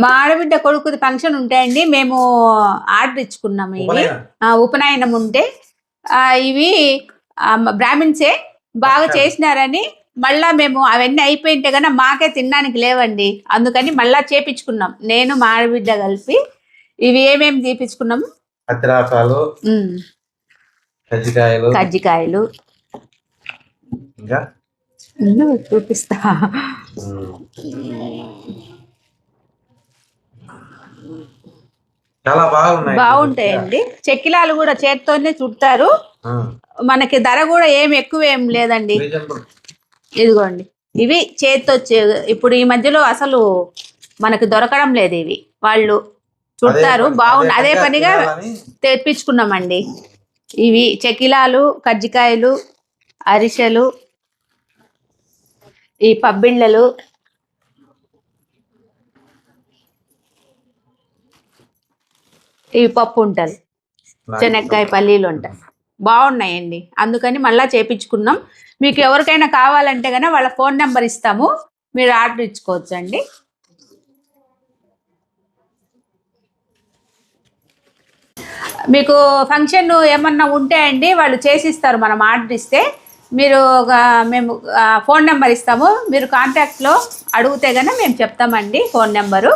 మా ఆడబిడ్డ కొడుకుది ఫంక్షన్ ఉంటాయండి, మేము ఆర్డర్ ఇచ్చుకున్నాము. ఇవి ఉపనయనం ఉంటే ఇవి బ్రాహ్మిన్సే బాగా చేసినారని మళ్ళా మేము అవన్నీ అయిపోయింటే కన్నా మాకే తినడానికి లేవండి, అందుకని మళ్ళా చేపించుకున్నాం. నేను మా ఆడబిడ్డ కలిపి ఇవి ఏమేమి చేపించుకున్నాము, కజ్జికాయలు ఇంకా చూపిస్తా. చాలా బాగుంటాయండి. చెక్కిలాలు కూడా చేత్తోనే చుట్టారు. మనకి ధర కూడా ఎక్కువ ఏం లేదండి. ఇదిగోండి, ఇవి చేత్తో ఇప్పుడు ఈ మధ్యలో అసలు మనకు దొరకడం లేదు. ఇవి వాళ్ళు చుట్టారు, బాగుంది. అదే పనిగా తెప్పించుకున్నామండి. ఇవి చెక్కిలాలు, కజ్జికాయలు, అరిసెలు, ఈ పబ్బిళ్ళలు, ఇవి పప్పు ఉంటాయి, శనక్కాయ పల్లీలు ఉంటాయి, బాగున్నాయండి. అందుకని మళ్ళీ చేపించుకున్నాం. మీకు ఎవరికైనా కావాలంటే కనుక వాళ్ళ ఫోన్ నెంబర్ ఇస్తాము, మీరు ఆర్డర్ ఇచ్చుకోవచ్చండి. మీకు ఫంక్షన్ ఏమన్నా ఉంటే అండి వాళ్ళు చేసిస్తారు, మనం ఆర్డర్ ఇస్తే. మీరు మేము ఫోన్ నెంబర్ ఇస్తాము, మీరు కాంటాక్ట్లో అడిగితే కనుక మేము చెప్తామండి ఫోన్ నెంబరు.